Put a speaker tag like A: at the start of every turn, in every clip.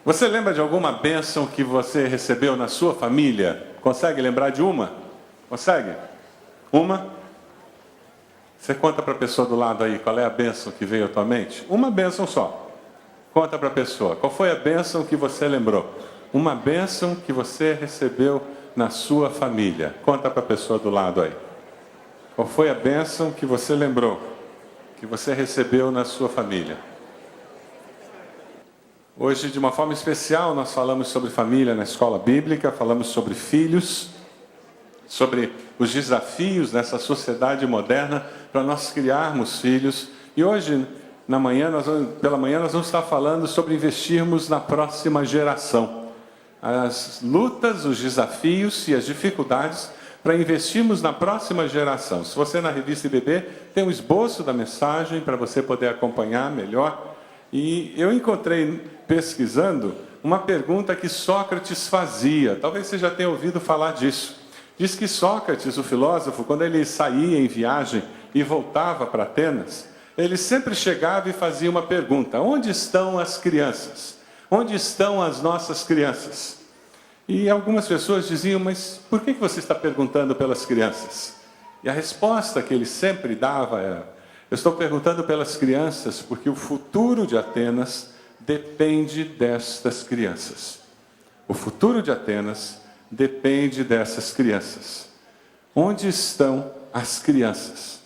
A: Você lembra de alguma bênção que você recebeu na sua família? Consegue lembrar de uma? Consegue? Uma? Você conta para a pessoa do lado aí, qual é a bênção que veio à tua mente? Uma bênção só. Conta para a pessoa, qual foi a bênção que você lembrou? Uma bênção que você recebeu na sua família. Conta para a pessoa do lado aí. Qual foi a bênção que você lembrou? Que você recebeu na sua família? Hoje, de uma forma especial, nós falamos sobre família na escola bíblica, falamos sobre filhos, sobre os desafios nessa sociedade moderna para nós criarmos filhos. E hoje, pela manhã, nós vamos estar falando sobre investirmos na próxima geração. As lutas, os desafios e as dificuldades para investirmos na próxima geração. Se você na revista IBB tem um esboço da mensagem para você poder acompanhar melhor. E eu encontrei, pesquisando, uma pergunta que Sócrates fazia. Talvez você já tenha ouvido falar disso. Diz que Sócrates, o filósofo, quando ele saía em viagem e voltava para Atenas, ele sempre chegava e fazia uma pergunta: onde estão as crianças? Onde estão as nossas crianças? E algumas pessoas diziam: mas por que você está perguntando pelas crianças? E a resposta que ele sempre dava era: eu estou perguntando pelas crianças porque o futuro de Atenas depende destas crianças. O futuro de Atenas depende dessas crianças. Onde estão as crianças?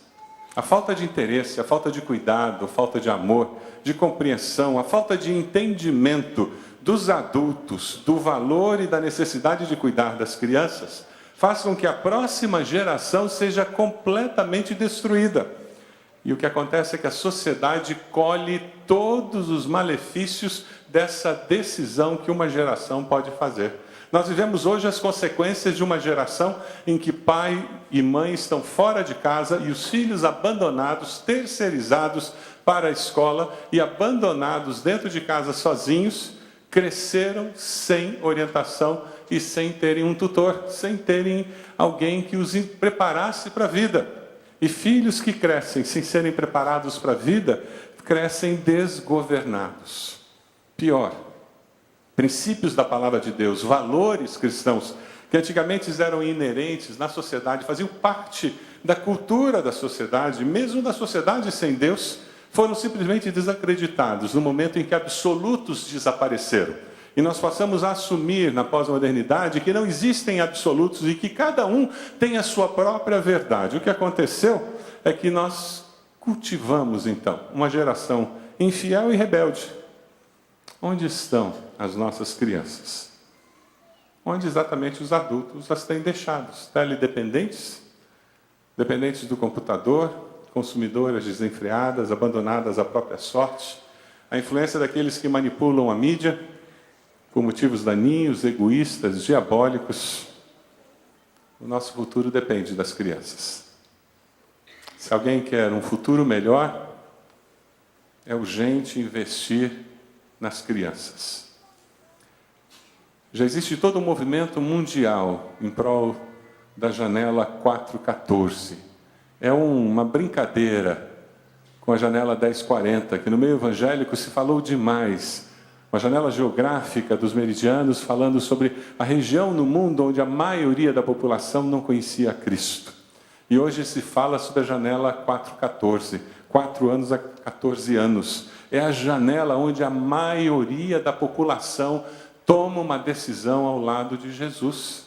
A: A falta de interesse, a falta de cuidado, a falta de amor, de compreensão, a falta de entendimento dos adultos, do valor e da necessidade de cuidar das crianças, faz com que a próxima geração seja completamente destruída. E o que acontece é que a sociedade colhe todos os malefícios dessa decisão que uma geração pode fazer. Nós vivemos hoje as consequências de uma geração em que pai e mãe estão fora de casa e os filhos abandonados, terceirizados para a escola e abandonados dentro de casa sozinhos, cresceram sem orientação e sem terem um tutor, sem terem alguém que os preparasse para a vida. E filhos que crescem sem serem preparados para a vida, crescem desgovernados. Pior, princípios da palavra de Deus, valores cristãos, que antigamente eram inerentes na sociedade, faziam parte da cultura da sociedade, mesmo da sociedade sem Deus, foram simplesmente desacreditados no momento em que absolutos desapareceram. E nós passamos a assumir na pós-modernidade que não existem absolutos e que cada um tem a sua própria verdade. O que aconteceu é que nós cultivamos, então, uma geração infiel e rebelde. Onde estão as nossas crianças? Onde exatamente os adultos as têm deixado? Teledependentes? Dependentes do computador? Consumidoras desenfreadas, abandonadas à própria sorte? A influência daqueles que manipulam a mídia por motivos daninhos, egoístas, diabólicos. O nosso futuro depende das crianças. Se alguém quer um futuro melhor, é urgente investir nas crianças. Já existe todo um movimento mundial em prol da janela 414. É uma brincadeira com a janela 1040, que no meio evangélico se falou demais. Uma janela geográfica dos meridianos falando sobre a região no mundo onde a maioria da população não conhecia Cristo. E hoje se fala sobre a janela 414, 4 anos a 14 anos. É a janela onde a maioria da população toma uma decisão ao lado de Jesus.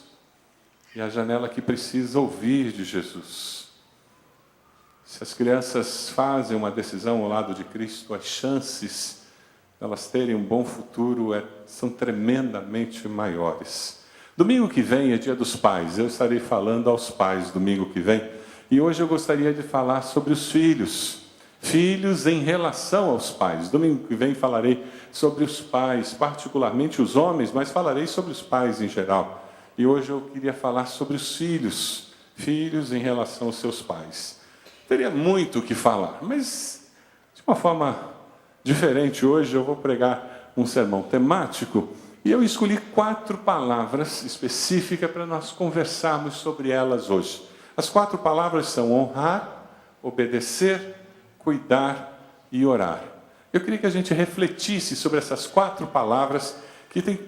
A: E a janela que precisa ouvir de Jesus. Se as crianças fazem uma decisão ao lado de Cristo, as chances elas terem um bom futuro são tremendamente maiores. Domingo que vem é dia dos pais. Eu estarei falando aos pais domingo que vem. E hoje eu gostaria de falar sobre os filhos. Filhos em relação aos pais. Domingo que vem falarei sobre os pais, particularmente os homens, mas falarei sobre os pais em geral. E hoje eu queria falar sobre os filhos. Filhos em relação aos seus pais. Teria muito o que falar, mas de uma forma diferente, hoje eu vou pregar um sermão temático e eu escolhi 4 palavras específicas para nós conversarmos sobre elas hoje. As 4 palavras são honrar, obedecer, cuidar e orar. Eu queria que a gente refletisse sobre essas 4 palavras que tem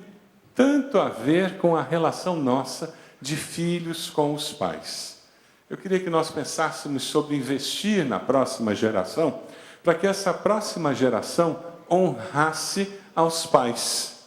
A: tanto a ver com a relação nossa de filhos com os pais. Eu queria que nós pensássemos sobre investir na próxima geração, para que essa próxima geração honrasse aos pais.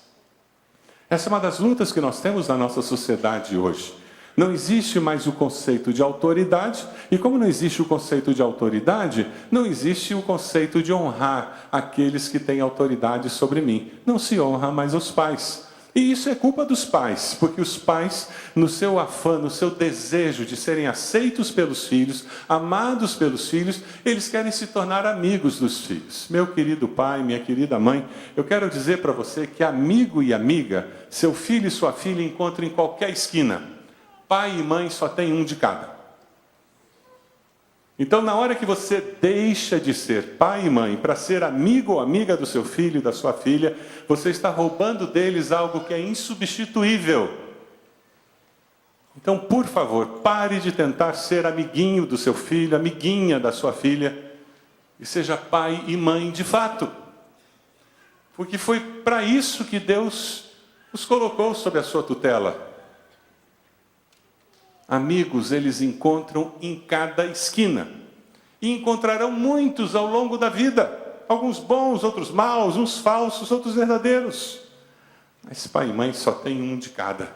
A: Essa é uma das lutas que nós temos na nossa sociedade hoje. Não existe mais o conceito de autoridade, e como não existe o conceito de autoridade, não existe o conceito de honrar aqueles que têm autoridade sobre mim. Não se honra mais os pais. E isso é culpa dos pais, porque os pais, no seu afã, no seu desejo de serem aceitos pelos filhos, amados pelos filhos, eles querem se tornar amigos dos filhos. Meu querido pai, minha querida mãe, eu quero dizer para você que amigo e amiga, seu filho e sua filha encontram em qualquer esquina. Pai e mãe só tem um de cada. Então, na hora que você deixa de ser pai e mãe para ser amigo ou amiga do seu filho e da sua filha, você está roubando deles algo que é insubstituível. Então, por favor, pare de tentar ser amiguinho do seu filho, amiguinha da sua filha, e seja pai e mãe de fato. Porque foi para isso que Deus os colocou sob a sua tutela. Amigos, eles encontram em cada esquina. E encontrarão muitos ao longo da vida. Alguns bons, outros maus, uns falsos, outros verdadeiros. Mas pai e mãe só tem um de cada.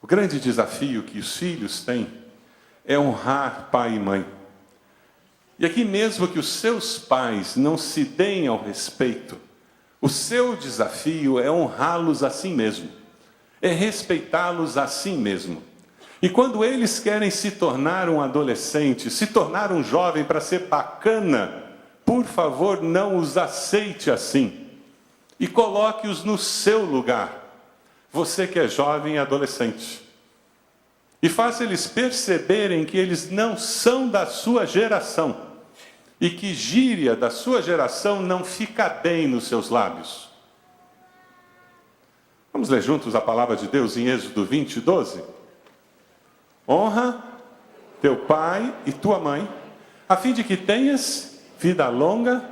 A: O grande desafio que os filhos têm é honrar pai e mãe. E aqui mesmo que os seus pais não se deem ao respeito, o seu desafio é honrá-los assim mesmo. É respeitá-los assim mesmo. E quando eles querem se tornar um adolescente, se tornar um jovem para ser bacana, por favor, não os aceite assim. E coloque-os no seu lugar. Você que é jovem e adolescente. E faça eles perceberem que eles não são da sua geração. E que gíria da sua geração não fica bem nos seus lábios. Vamos ler juntos a palavra de Deus em Êxodo 20, 12? Honra teu pai e tua mãe, a fim de que tenhas vida longa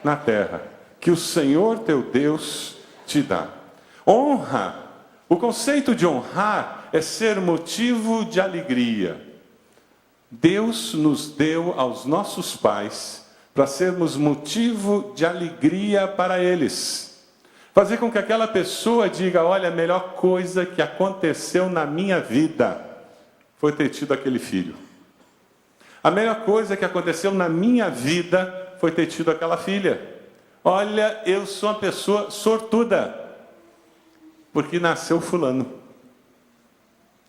A: na terra, que o Senhor teu Deus te dá. Honra, o conceito de honrar é ser motivo de alegria. Deus nos deu aos nossos pais para sermos motivo de alegria para eles. Fazer com que aquela pessoa diga, olha, a melhor coisa que aconteceu na minha vida foi ter tido aquele filho. A melhor coisa que aconteceu na minha vida foi ter tido aquela filha. Olha, eu sou uma pessoa sortuda, porque nasceu fulano.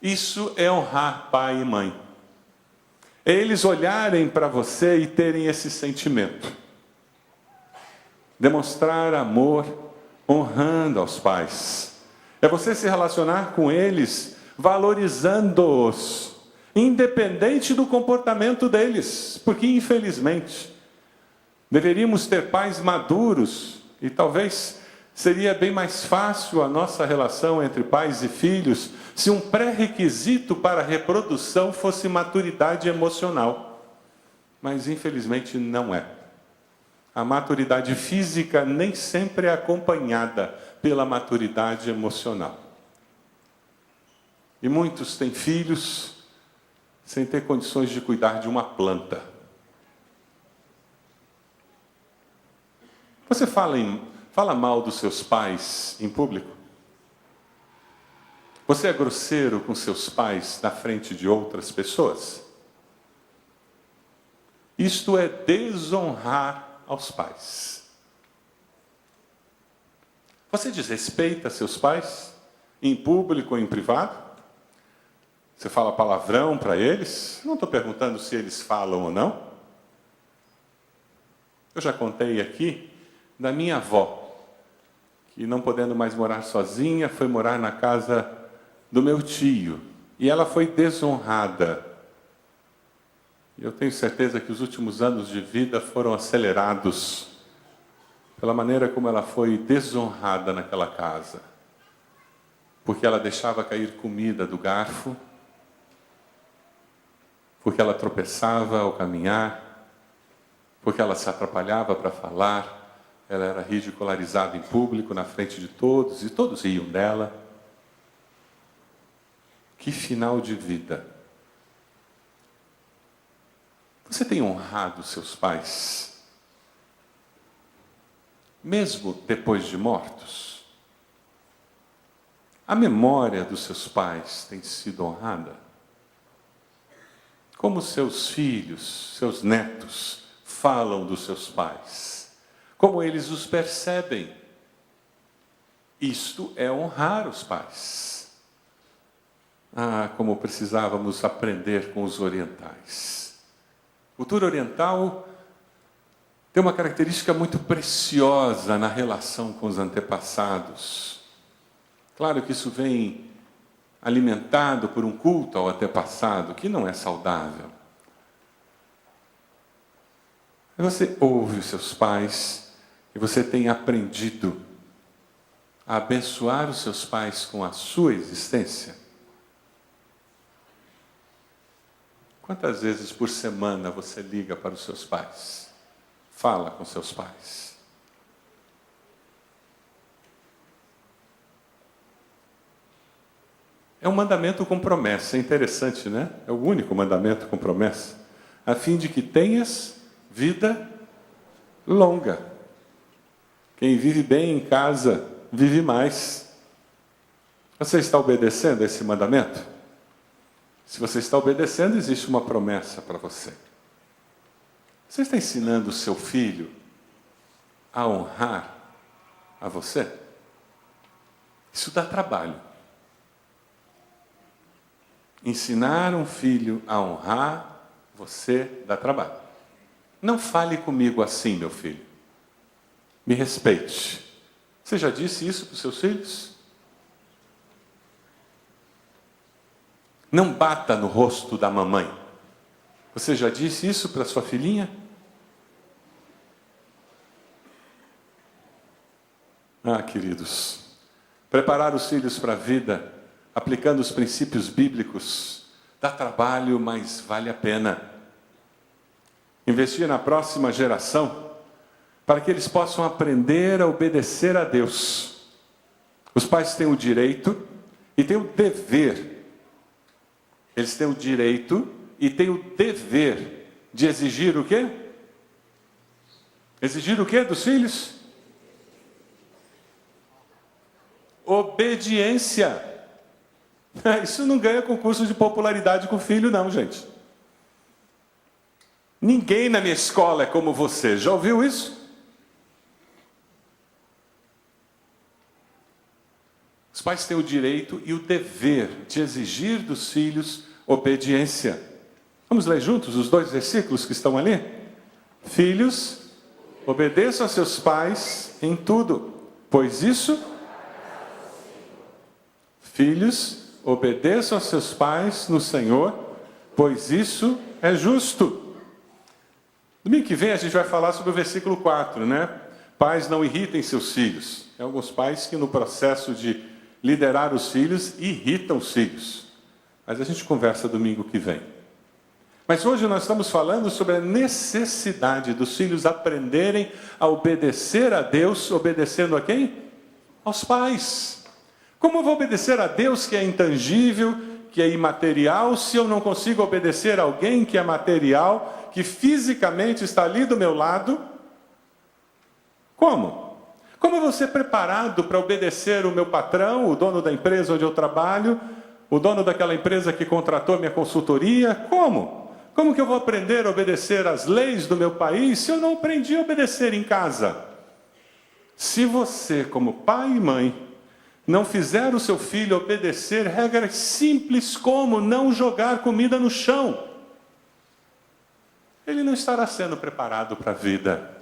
A: Isso é honrar pai e mãe. É eles olharem para você e terem esse sentimento. Demonstrar amor honrando aos pais. É você se relacionar com eles, valorizando-os, independente do comportamento deles. Porque, infelizmente, deveríamos ter pais maduros, e talvez seria bem mais fácil a nossa relação entre pais e filhos, se um pré-requisito para a reprodução fosse maturidade emocional. Mas, infelizmente, não é. A maturidade física nem sempre é acompanhada pela maturidade emocional. E muitos têm filhos sem ter condições de cuidar de uma planta. Você fala mal dos seus pais em público? Você é grosseiro com seus pais na frente de outras pessoas? Isto é desonrar aos pais. Você desrespeita seus pais? Em público ou em privado? Você fala palavrão para eles? Não estou perguntando se eles falam ou não. Eu já contei aqui da minha avó, que não podendo mais morar sozinha, foi morar na casa do meu tio. E ela foi desonrada. Eu tenho certeza que os últimos anos de vida foram acelerados pela maneira como ela foi desonrada naquela casa. Porque ela deixava cair comida do garfo, porque ela tropeçava ao caminhar, porque ela se atrapalhava para falar, ela era ridicularizada em público, na frente de todos, e todos riam dela. Que final de vida! Você tem honrado seus pais, mesmo depois de mortos? A memória dos seus pais tem sido honrada? Como seus filhos, seus netos falam dos seus pais? Como eles os percebem? Isto é honrar os pais. Ah, como precisávamos aprender com os orientais. A cultura oriental tem uma característica muito preciosa na relação com os antepassados. Claro que isso vem alimentado por um culto ao antepassado, que não é saudável. Você ouve os seus pais e você tem aprendido a abençoar os seus pais com a sua existência? Quantas vezes por semana você liga para os seus pais? Fala com seus pais. É um mandamento com promessa, é interessante, né? É o único mandamento com promessa, a fim de que tenhas vida longa. Quem vive bem em casa, vive mais. Você está obedecendo a esse mandamento? Se você está obedecendo, existe uma promessa para você. Você está ensinando o seu filho a honrar a você? Isso dá trabalho. Ensinar um filho a honrar você dá trabalho. Não fale comigo assim, meu filho. Me respeite. Você já disse isso para os seus filhos? Não bata no rosto da mamãe. Você já disse isso para sua filhinha? Ah, queridos, preparar os filhos para a vida, aplicando os princípios bíblicos, dá trabalho, mas vale a pena. Investir na próxima geração, para que eles possam aprender a obedecer a Deus. Os pais têm o direito e têm o dever. Eles têm o direito e têm o dever de exigir o quê? Exigir o quê dos filhos? Obediência. Isso não ganha concurso de popularidade com o filho, não, gente. Ninguém na minha escola é como você. Já ouviu isso? Os pais têm o direito e o dever de exigir dos filhos obediência. Vamos ler juntos os dois versículos que estão ali? Filhos, obedeçam a seus pais em tudo, pois isso... Filhos, obedeçam a seus pais no Senhor, pois isso é justo. Domingo que vem a gente vai falar sobre o versículo 4, né? Pais, não irritem seus filhos. Tem alguns pais que no processo de liderar os filhos, irritam os filhos. Mas a gente conversa domingo que vem. Mas hoje nós estamos falando sobre a necessidade dos filhos aprenderem a obedecer a Deus, obedecendo a quem? Aos pais. Como eu vou obedecer a Deus que é intangível, que é imaterial, se eu não consigo obedecer a alguém que é material, que fisicamente está ali do meu lado? Como? Como eu vou ser preparado para obedecer o meu patrão, o dono da empresa onde eu trabalho, o dono daquela empresa que contratou minha consultoria? Como? Como que eu vou aprender a obedecer às leis do meu país se eu não aprendi a obedecer em casa? Se você, como pai e mãe, não fizer o seu filho obedecer regras simples como não jogar comida no chão, ele não estará sendo preparado para a vida.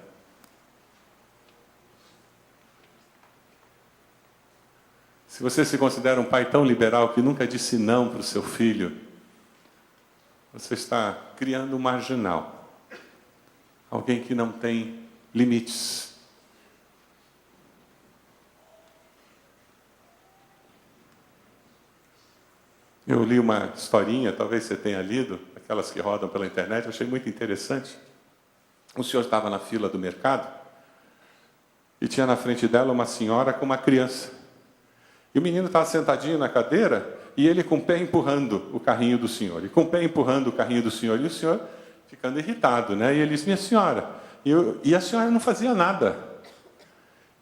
A: Se você se considera um pai tão liberal que nunca disse não para o seu filho, você está criando um marginal. Alguém que não tem limites. Eu li uma historinha, talvez você tenha lido, aquelas que rodam pela internet, eu achei muito interessante. O senhor estava na fila do mercado, E tinha na frente dela uma senhora com uma criança. E o menino estava sentadinho na cadeira e ele com o pé empurrando o carrinho do senhor. E com o pé empurrando o carrinho do senhor. E o senhor ficando irritado, né? E ele disse, minha senhora. E a senhora não fazia nada.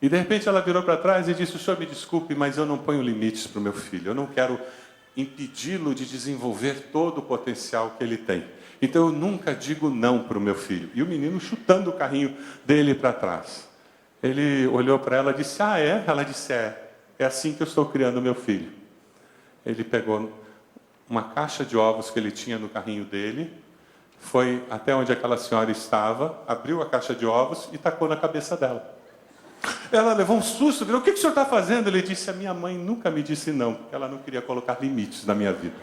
A: E de repente ela virou para trás e disse, o senhor me desculpe, mas eu não ponho limites para o meu filho. Eu não quero impedi-lo de desenvolver todo o potencial que ele tem. Então eu nunca digo não para o meu filho. E o menino chutando o carrinho dele para trás. Ele olhou para ela e disse, ah, é? Ela disse, é assim que eu estou criando meu filho. Ele pegou uma caixa de ovos que ele tinha no carrinho dele, foi até onde aquela senhora estava, abriu a caixa de ovos e tacou na cabeça dela. Ela levou um susto, virou, o que o senhor está fazendo? Ele disse, a minha mãe nunca me disse não, porque ela não queria colocar limites na minha vida.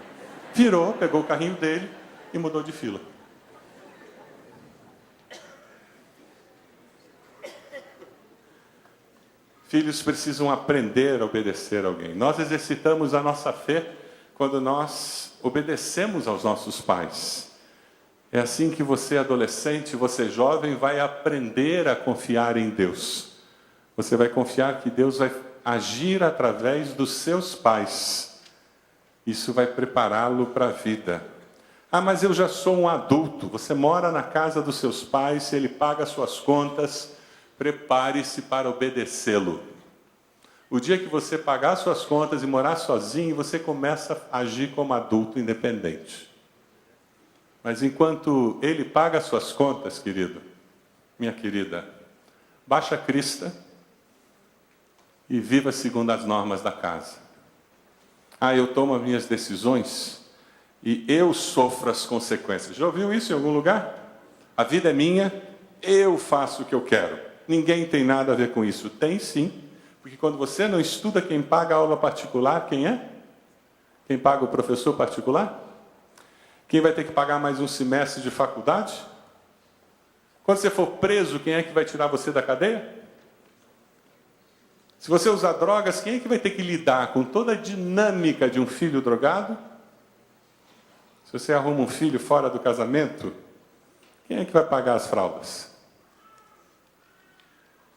A: Virou, pegou o carrinho dele e mudou de fila. Filhos precisam aprender a obedecer a alguém. Nós exercitamos a nossa fé quando nós obedecemos aos nossos pais. É assim que você, adolescente, você jovem, vai aprender a confiar em Deus. Você vai confiar que Deus vai agir através dos seus pais. Isso vai prepará-lo para a vida. Ah, mas eu já sou um adulto. Você mora na casa dos seus pais, se ele paga suas contas, prepare-se para obedecê-lo. O dia que você pagar suas contas e morar sozinho, você começa a agir como adulto independente. Mas enquanto ele paga suas contas, querido, minha querida, baixa a crista e viva segundo as normas da casa. Ah, eu tomo as minhas decisões e eu sofro as consequências. Já ouviu isso em algum lugar? A vida é minha, eu faço o que eu quero. Ninguém tem nada a ver com isso. Tem sim, porque quando você não estuda, quem paga a aula particular, quem é? Quem paga o professor particular? Quem vai ter que pagar mais um semestre de faculdade? Quando você for preso, quem é que vai tirar você da cadeia? Se você usar drogas, quem é que vai ter que lidar com toda a dinâmica de um filho drogado? Se você arruma um filho fora do casamento, quem é que vai pagar as fraldas?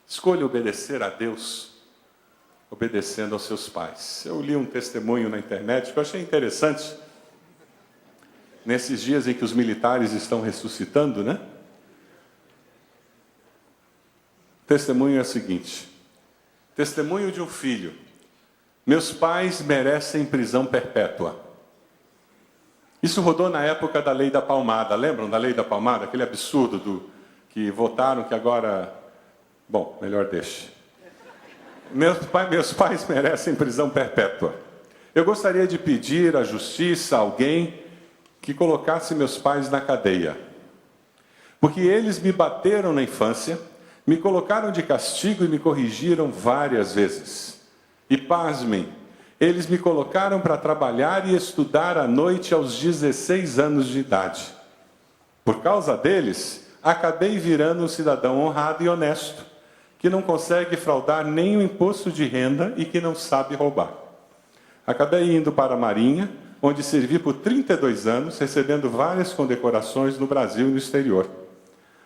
A: Escolha obedecer a Deus, obedecendo aos seus pais. Eu li um testemunho na internet que eu achei interessante. Nesses dias em que os militares estão ressuscitando, né? O testemunho é o seguinte. Testemunho de um filho. Meus pais merecem prisão perpétua. Isso rodou na época da lei da palmada. Lembram da lei da palmada? Aquele absurdo que votaram que agora... Bom, melhor deixe. Meus pais merecem prisão perpétua. Eu gostaria de pedir à justiça, a alguém, que colocasse meus pais na cadeia. Porque eles me bateram na infância, me colocaram de castigo e me corrigiram várias vezes. E pasmem, eles me colocaram para trabalhar e estudar à noite aos 16 anos de idade. Por causa deles, acabei virando um cidadão honrado e honesto, que não consegue fraudar nem o imposto de renda e que não sabe roubar. Acabei indo para a Marinha, onde servi por 32 anos, recebendo várias condecorações no Brasil e no exterior.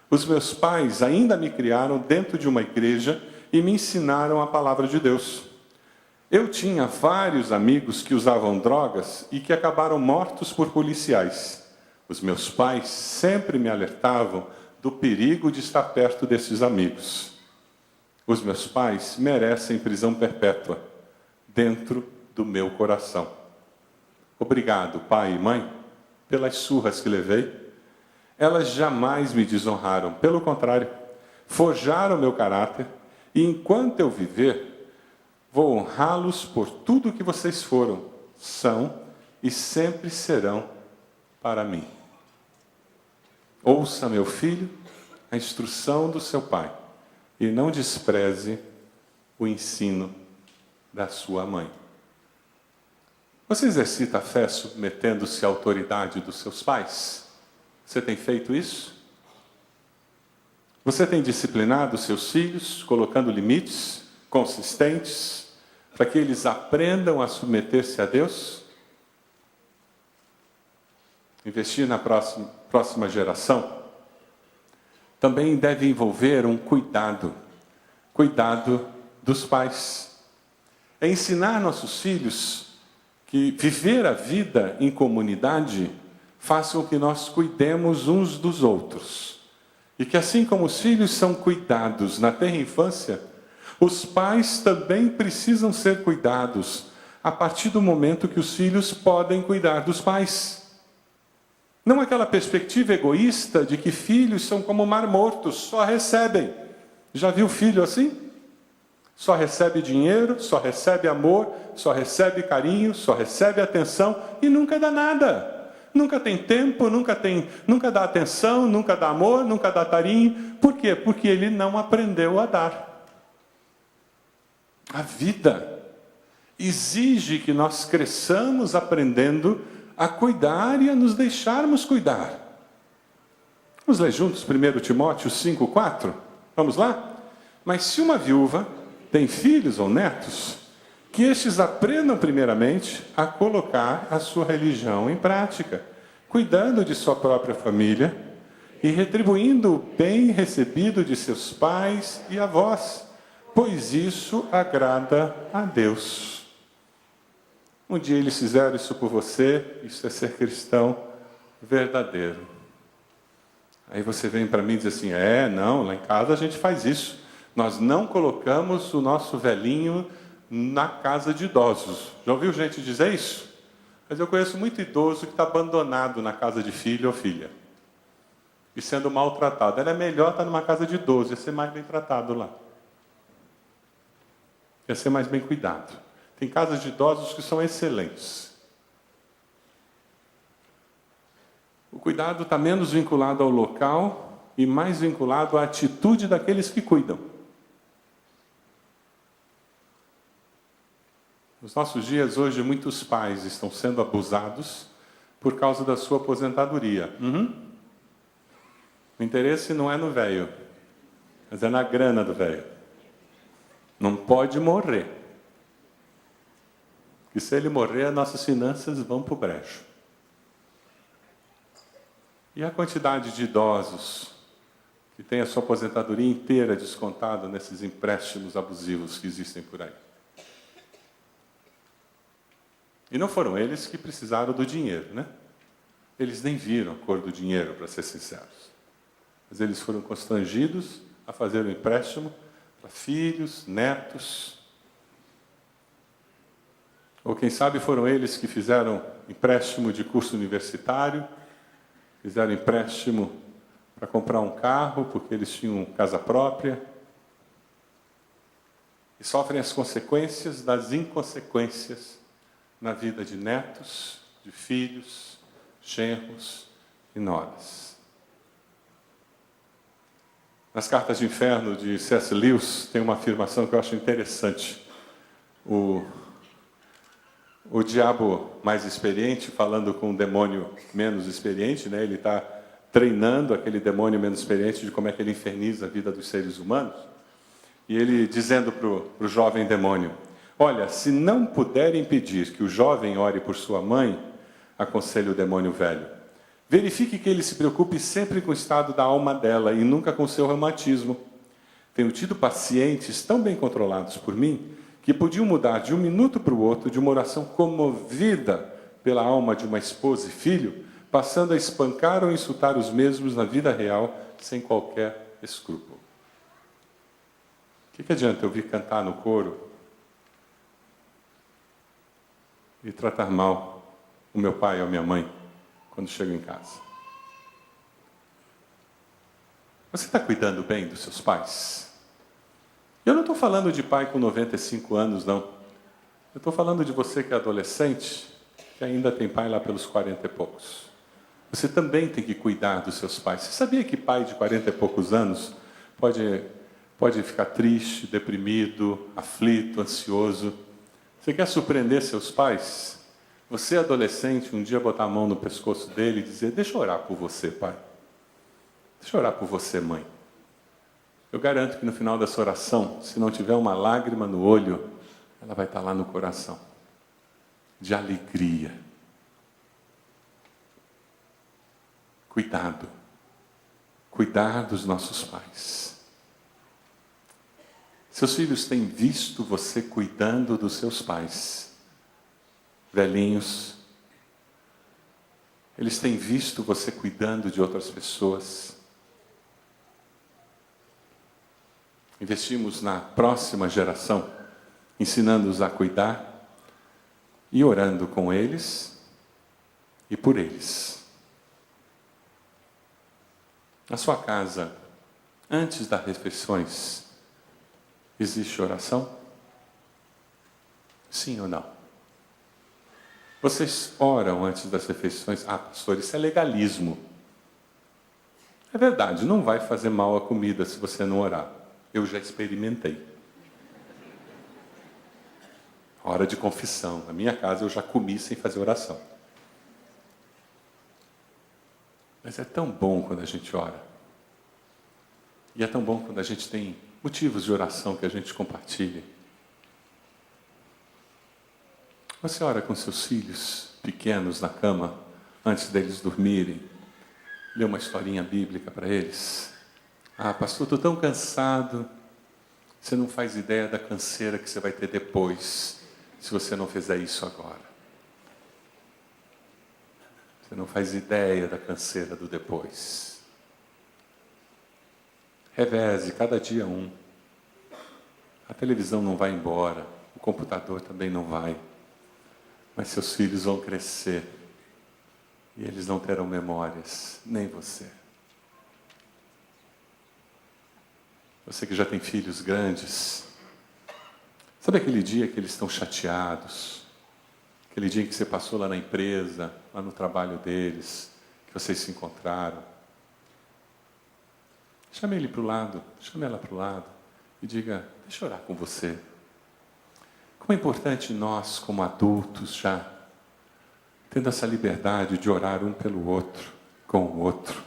A: Os meus pais ainda me criaram dentro de uma igreja e me ensinaram a palavra de Deus. Eu tinha vários amigos que usavam drogas e que acabaram mortos por policiais. Os meus pais sempre me alertavam do perigo de estar perto desses amigos. Os meus pais merecem prisão perpétua dentro do meu coração. Obrigado, pai e mãe, pelas surras que levei. Elas jamais me desonraram, pelo contrário, forjaram meu caráter e enquanto eu viver, vou honrá-los por tudo que vocês foram, são e sempre serão para mim. Ouça, meu filho, a instrução do seu pai e não despreze o ensino da sua mãe. Você exercita a fé submetendo-se à autoridade dos seus pais? Você tem feito isso? Você tem disciplinado seus filhos, colocando limites consistentes, para que eles aprendam a submeter-se a Deus? Investir na próxima geração também deve envolver um cuidado cuidado dos pais. É ensinar nossos filhos que viver a vida em comunidade faz com que nós cuidemos uns dos outros. E que assim como os filhos são cuidados na tenra infância, os pais também precisam ser cuidados a partir do momento que os filhos podem cuidar dos pais. Não aquela perspectiva egoísta de que filhos são como mar morto, só recebem. Já viu filho assim? Só recebe dinheiro, só recebe amor, só recebe carinho, só recebe atenção e nunca dá nada. Nunca tem tempo, nunca dá atenção, nunca dá amor, nunca dá carinho. Por quê? Porque ele não aprendeu a dar. A vida exige que nós cresçamos aprendendo a cuidar e a nos deixarmos cuidar. Vamos ler juntos 1 Timóteo 5,4? Vamos lá? Mas se uma viúva tem filhos ou netos, que estes aprendam primeiramente a colocar a sua religião em prática, cuidando de sua própria família e retribuindo o bem recebido de seus pais e avós, pois isso agrada a Deus. Um dia eles fizeram isso por você, isso é ser cristão verdadeiro. Aí você vem para mim e diz assim, não, lá em casa a gente faz isso. Nós não colocamos o nosso velhinho na casa de idosos. Já ouviu gente dizer isso? Mas eu conheço muito idoso que está abandonado na casa de filho ou filha. E sendo maltratado. Era melhor estar numa casa de idoso, ia ser mais bem tratado lá. Ia ser mais bem cuidado. Tem casas de idosos que são excelentes. O cuidado está menos vinculado ao local e mais vinculado à atitude daqueles que cuidam. Nos nossos dias, hoje, muitos pais estão sendo abusados por causa da sua aposentadoria. O interesse não é no velho, mas é na grana do velho. Não pode morrer. Porque se ele morrer, as nossas finanças vão para o brejo. E a quantidade de idosos que tem a sua aposentadoria inteira descontada nesses empréstimos abusivos que existem por aí? E não foram eles que precisaram do dinheiro, né? Eles nem viram a cor do dinheiro, para ser sinceros. Mas eles foram constrangidos a fazer o empréstimo para filhos, netos. Ou quem sabe foram eles que fizeram empréstimo de curso universitário, fizeram empréstimo para comprar um carro, porque eles tinham casa própria. E sofrem as consequências das inconsequências na vida de netos, de filhos, genros e noras. Nas Cartas de Inferno, de C.S. Lewis, tem uma afirmação que eu acho interessante. O diabo mais experiente, falando com o demônio menos experiente, né? Ele está treinando aquele demônio menos experiente de como é que ele inferniza a vida dos seres humanos. E ele dizendo para o jovem demônio, olha, se não puder impedir que o jovem ore por sua mãe, aconselha o demônio velho, verifique que ele se preocupe sempre com o estado da alma dela e nunca com o seu reumatismo. Tenho tido pacientes tão bem controlados por mim que podiam mudar de um minuto para o outro de uma oração comovida pela alma de uma esposa e filho, passando a espancar ou insultar os mesmos na vida real sem qualquer escrúpulo. O que adianta eu vir cantar no coro e tratar mal o meu pai ou a minha mãe quando chego em casa? Você está cuidando bem dos seus pais? Eu não estou falando de pai com 95 anos, não. Eu estou falando de você que é adolescente, que ainda tem pai lá pelos 40 e poucos. Você também tem que cuidar dos seus pais. Você sabia que pai de 40 e poucos anos pode ficar triste, deprimido, aflito, ansioso? Você quer surpreender seus pais? Você, adolescente, um dia botar a mão no pescoço dele e dizer, deixa eu orar por você, pai. Deixa eu orar por você, mãe. Eu garanto que no final dessa oração, se não tiver uma lágrima no olho, ela vai estar lá no coração, de alegria. Cuidado. Cuidar dos nossos pais. Seus filhos têm visto você cuidando dos seus pais, velhinhos. Eles têm visto você cuidando de outras pessoas. Investimos na próxima geração, ensinando-os a cuidar e orando com eles e por eles. Na sua casa, antes das refeições, existe oração? Sim ou não? Vocês oram antes das refeições? Ah, pastor, isso é legalismo. É verdade, não vai fazer mal a comida se você não orar. Eu já experimentei. Hora de confissão. Na minha casa eu já comi sem fazer oração. Mas é tão bom quando a gente ora. E é tão bom quando a gente tem motivos de oração que a gente compartilha. Você ora com seus filhos pequenos na cama, antes deles dormirem, lê uma historinha bíblica para eles. Ah, pastor, estou tão cansado. Você não faz ideia da canseira que você vai ter depois, se você não fizer isso agora. Você não faz ideia da canseira do depois. Reveze, cada dia um. A televisão não vai embora, o computador também não vai. Mas seus filhos vão crescer e eles não terão memórias, nem você. Você que já tem filhos grandes, sabe aquele dia que eles estão chateados? Aquele dia em que você passou lá na empresa, lá no trabalho deles, que vocês se encontraram? Chame ele para o lado, chame ela para o lado e diga, deixa eu orar com você. Como é importante nós, como adultos já, tendo essa liberdade de orar um pelo outro, com o outro.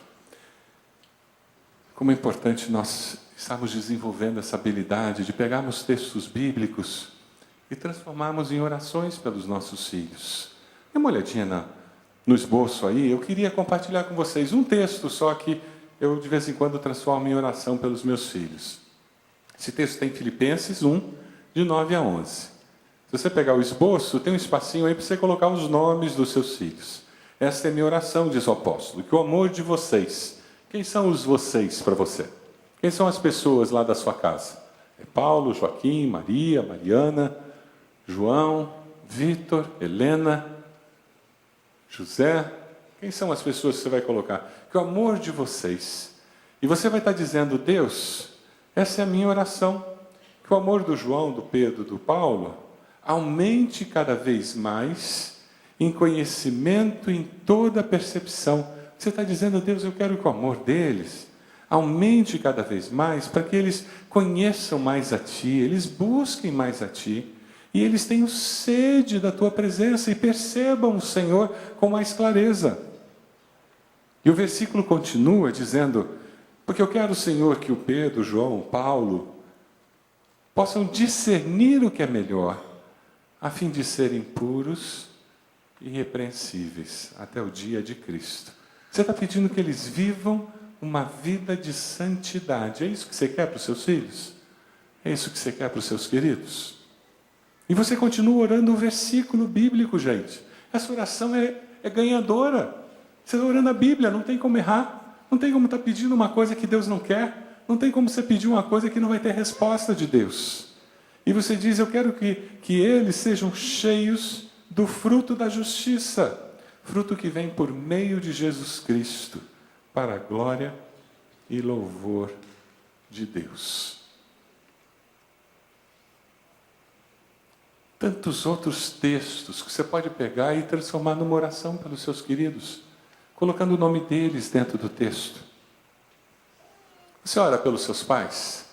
A: Como é importante nós estarmos desenvolvendo essa habilidade de pegarmos textos bíblicos e transformarmos em orações pelos nossos filhos. Dê uma olhadinha no esboço aí. Eu queria compartilhar com vocês um texto só que eu de vez em quando transformo em oração pelos meus filhos. Esse texto tem Filipenses 1, de 9 a 11. Se você pegar o esboço, tem um espacinho aí para você colocar os nomes dos seus filhos. Esta é minha oração, diz o apóstolo, que o amor de vocês. Quem são os vocês para você? Quem são as pessoas lá da sua casa? É Paulo, Joaquim, Maria, Mariana, João, Vitor, Helena, José. Quem são as pessoas que você vai colocar? Que o amor de vocês. E você vai estar dizendo, Deus, essa é a minha oração. Que o amor do João, do Pedro, do Paulo, aumente cada vez mais em conhecimento, em toda percepção. Você está dizendo, Deus, eu quero que o amor deles aumente cada vez mais para que eles conheçam mais a Ti, eles busquem mais a Ti e eles tenham sede da Tua presença e percebam o Senhor com mais clareza. E o versículo continua dizendo, porque eu quero, Senhor, que o Pedro, o João, o Paulo possam discernir o que é melhor, a fim de serem puros e irrepreensíveis até o dia de Cristo. Você está pedindo que eles vivam uma vida de santidade. É isso que você quer para os seus filhos? É isso que você quer para os seus queridos? E você continua orando o versículo bíblico, gente. Essa oração é ganhadora. Você está orando a Bíblia, não tem como errar. Não tem como estar pedindo uma coisa que Deus não quer. Não tem como você pedir uma coisa que não vai ter resposta de Deus. E você diz, eu quero que eles sejam cheios do fruto da justiça. Fruto que vem por meio de Jesus Cristo, para a glória e louvor de Deus. Tantos outros textos que você pode pegar e transformar numa oração pelos seus queridos, colocando o nome deles dentro do texto. Você ora pelos seus pais?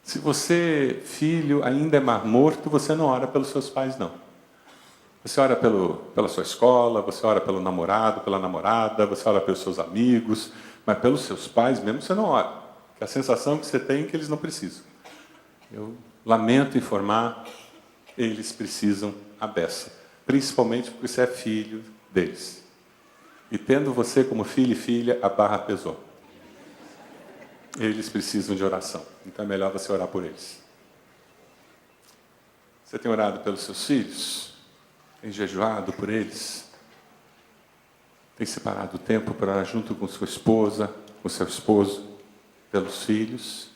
A: Se você, filho, ainda é mar morto, você não ora pelos seus pais, não. Você ora pela sua escola, você ora pelo namorado, pela namorada, você ora pelos seus amigos, mas pelos seus pais mesmo você não ora. Porque a sensação que você tem é que eles não precisam. Eu lamento informar, eles precisam à beça. Principalmente porque você é filho deles. E tendo você como filho e filha, a barra pesou. Eles precisam de oração. Então é melhor você orar por eles. Você tem orado pelos seus filhos? Tem jejuado por eles? Tem separado tempo para orar junto com sua esposa, com seu esposo, pelos filhos?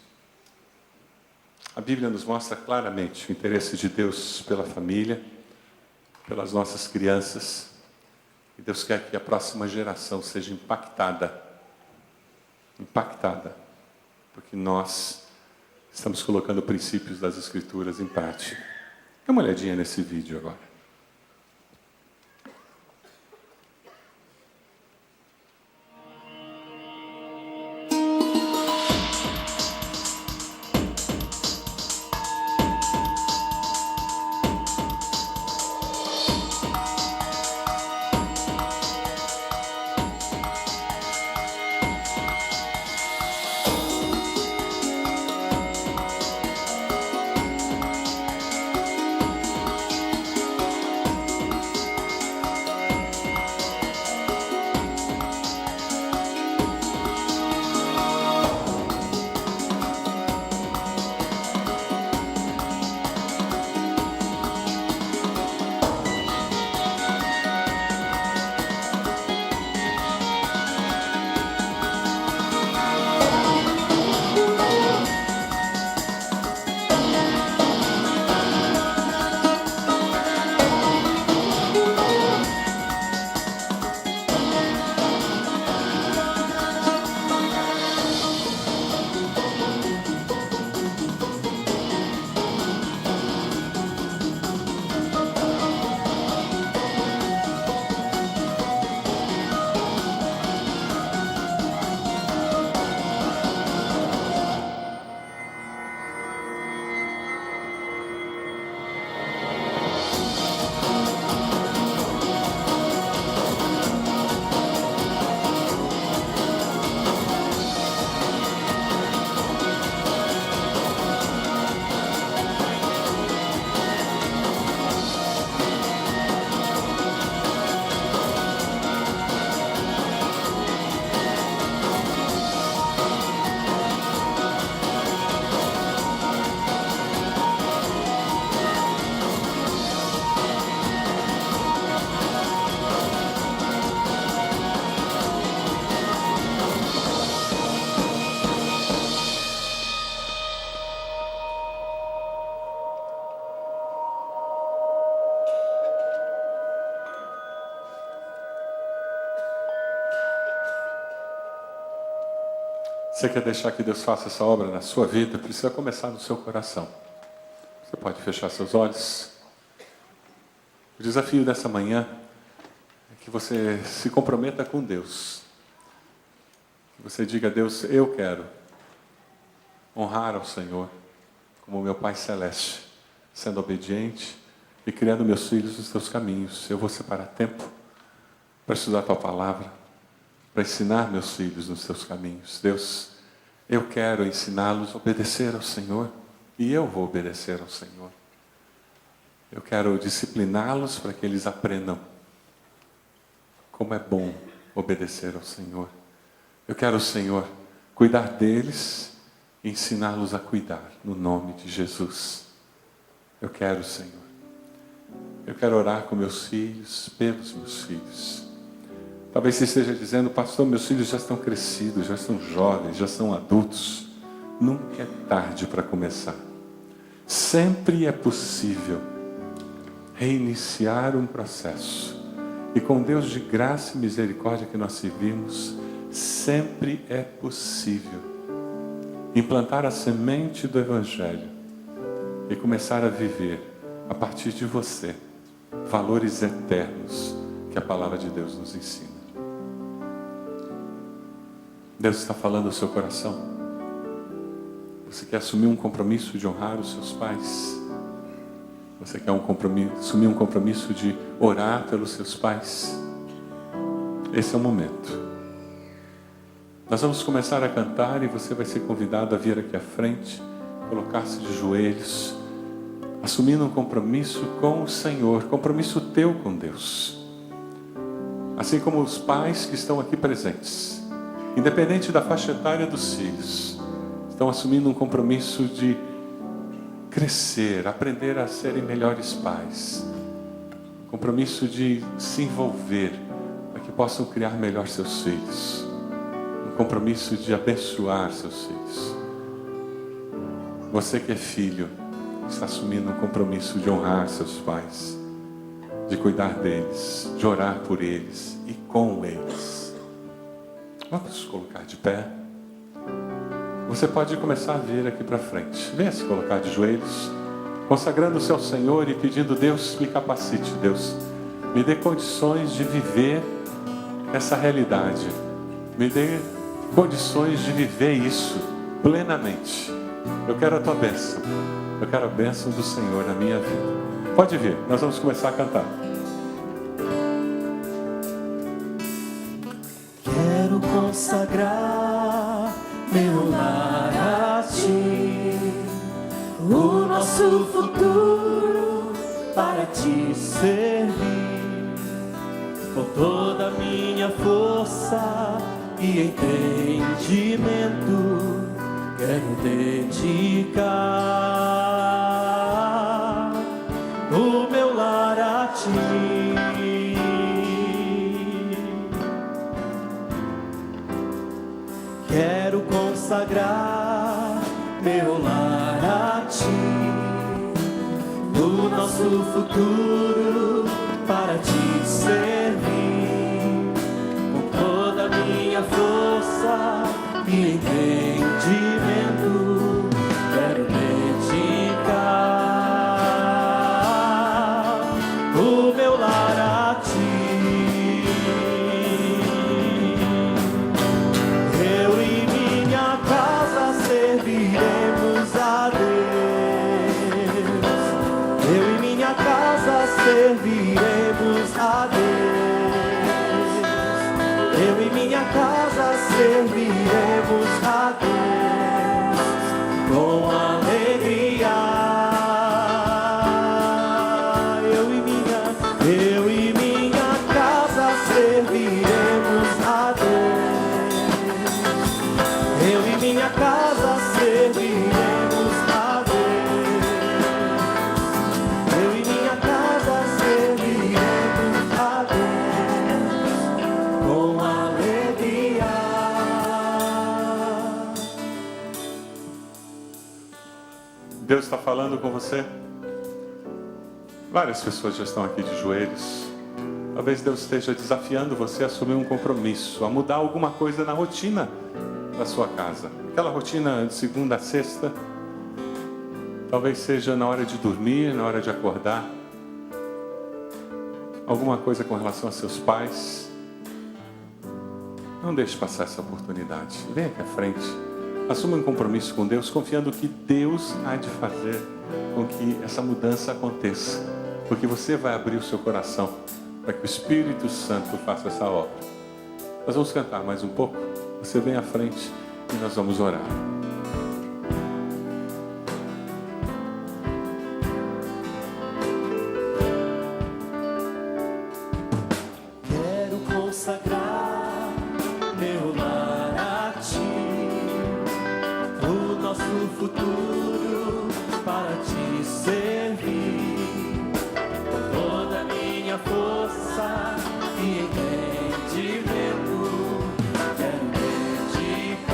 A: A Bíblia nos mostra claramente o interesse de Deus pela família, pelas nossas crianças. E Deus quer que a próxima geração seja impactada, porque nós estamos colocando princípios das Escrituras em prática. Dê uma olhadinha nesse vídeo agora. Você quer deixar que Deus faça essa obra na sua vida? Precisa começar no seu coração. Você pode fechar seus olhos. O desafio dessa manhã é que você se comprometa com Deus. Que você diga a Deus: eu quero honrar ao Senhor como meu Pai Celeste, sendo obediente e criando meus filhos nos teus caminhos. Eu vou separar tempo para estudar a tua palavra, para ensinar meus filhos nos teus caminhos. Deus, eu quero ensiná-los a obedecer ao Senhor, e eu vou obedecer ao Senhor. Eu quero discipliná-los para que eles aprendam como é bom obedecer ao Senhor. Eu quero, Senhor, cuidar deles e ensiná-los a cuidar, no nome de Jesus. Eu quero, Senhor. Eu quero orar com meus filhos, pelos meus filhos. Talvez você esteja dizendo: pastor, meus filhos já estão crescidos, já são jovens, já são adultos. Nunca é tarde para começar. Sempre é possível reiniciar um processo. E com Deus de graça e misericórdia que nós servimos, sempre é possível implantar a semente do Evangelho e começar a viver, a partir de você, valores eternos que a palavra de Deus nos ensina. Deus está falando ao seu coração. Você quer assumir um compromisso de honrar os seus pais? Você quer assumir um compromisso de orar pelos seus pais? Esse é o momento. Nós vamos começar a cantar e você vai ser convidado a vir aqui à frente, colocar-se de joelhos, assumindo um compromisso com o Senhor, compromisso teu com Deus. Assim como os pais que estão aqui presentes, independente da faixa etária dos filhos, estão assumindo um compromisso de crescer, aprender a serem melhores pais. Um compromisso de se envolver para que possam criar melhor seus filhos. Um compromisso de abençoar seus filhos. Você que é filho, está assumindo um compromisso de honrar seus pais, de cuidar deles, de orar por eles e com eles. Vamos colocar de pé. Você pode começar a vir aqui para frente. Venha se colocar de joelhos, consagrando-se ao Senhor e pedindo: Deus, me capacite, Deus, me dê condições de viver essa realidade, me dê condições de viver isso plenamente. Eu quero a tua bênção, eu quero a bênção do Senhor na minha vida. Pode vir, nós vamos começar a cantar.
B: Quero consagrar meu lar a ti, o nosso futuro para te servir, com toda a minha força e entendimento. Quero dedicar o meu lar a ti. Quero consagrar meu lar a ti, o nosso futuro para te servir, com toda a minha força e entendimento. Quero dedicar o meu lar a ti. Eu e minha casa serviremos a Deus. Eu e minha casa serviremos a Deus. Eu e minha casa serviremos a Deus com alegria. Eu e minha casa serviremos a Deus. Eu e minha casa serviremos a Deus. Eu e minha casa serviremos a Deus com alegria.
A: Deus está falando com você. Várias pessoas já estão aqui de joelhos. Talvez Deus esteja desafiando você a assumir um compromisso, a mudar alguma coisa na rotina da sua casa. Aquela rotina de segunda a sexta, talvez seja na hora de dormir, na hora de acordar. Alguma coisa com relação a seus pais. Não deixe passar essa oportunidade. Venha aqui à frente. Assuma um compromisso com Deus, confiando que Deus há de fazer com que essa mudança aconteça. Porque você vai abrir o seu coração para que o Espírito Santo faça essa obra. Nós vamos cantar mais um pouco. Você vem à frente e nós vamos orar.
B: Quero consagrar meu lar a ti, o nosso futuro para te servir, com toda a minha força e entendimento. Quero dedicar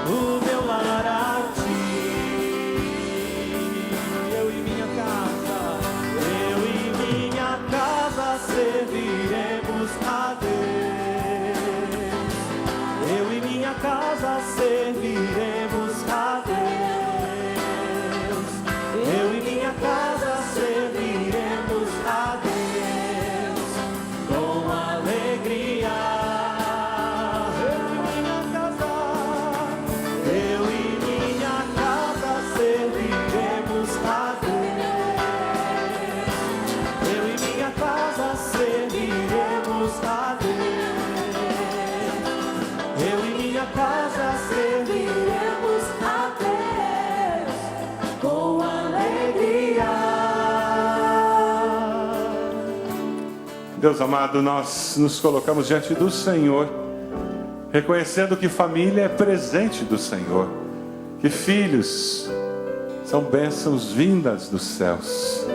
B: o meu lar a ti. Eu e minha casa serviremos a Deus. Eu e minha casa serviremos a Deus. Eu e minha casa serviremos a Deus com alegria. Eu e minha casa serviremos a Deus. Eu e minha casa serviremos a Deus. Eu e minha casa serviremos a Deus com alegria.
A: Deus amado, nós nos colocamos diante do Senhor reconhecendo que família é presente do Senhor, que filhos são bênçãos vindas dos céus.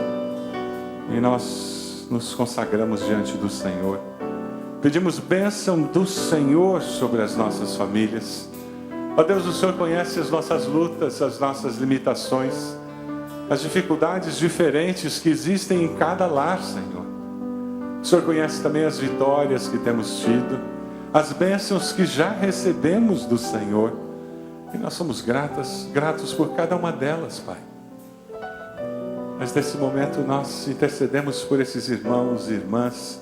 A: E nós nos consagramos diante do Senhor. Pedimos bênção do Senhor sobre as nossas famílias. Ó Deus, o Senhor conhece as nossas lutas, as nossas limitações, as dificuldades diferentes que existem em cada lar, Senhor. O Senhor conhece também as vitórias que temos tido, as bênçãos que já recebemos do Senhor. E nós somos gratos por cada uma delas, Pai. Mas nesse momento nós intercedemos por esses irmãos e irmãs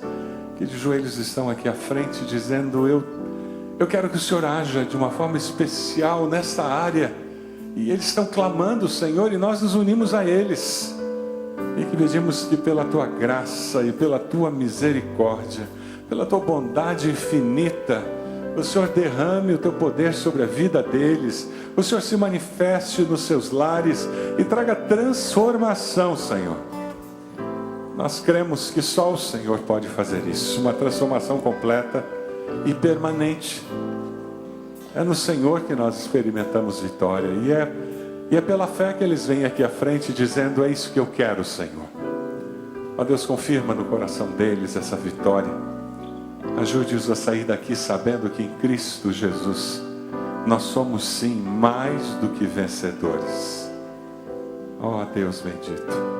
A: que de joelhos estão aqui à frente, dizendo: eu quero que o Senhor haja de uma forma especial nessa área. E eles estão clamando, Senhor, e nós nos unimos a eles. E que pedimos que pela Tua graça e pela Tua misericórdia, pela Tua bondade infinita, o Senhor derrame o Teu poder sobre a vida deles. O Senhor se manifeste nos seus lares e traga transformação, Senhor. Nós cremos que só o Senhor pode fazer isso, uma transformação completa e permanente. É no Senhor que nós experimentamos vitória. E é pela fé que eles vêm aqui à frente dizendo: é isso que eu quero, Senhor. Ó Deus, confirma no coração deles essa vitória. Ajude-os a sair daqui sabendo que em Cristo Jesus nós somos sim mais do que vencedores. Ó Deus bendito.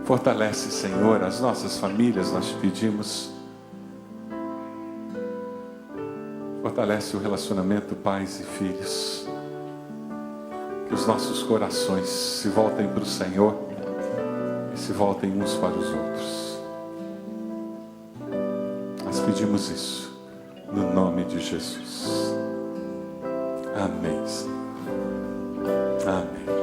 A: Fortalece, Senhor, as nossas famílias, nós te pedimos. Fortalece o relacionamento pais e filhos. Que os nossos corações se voltem para o Senhor e se voltem uns para os outros. Nós pedimos isso no nome de Jesus. Amém. Amém.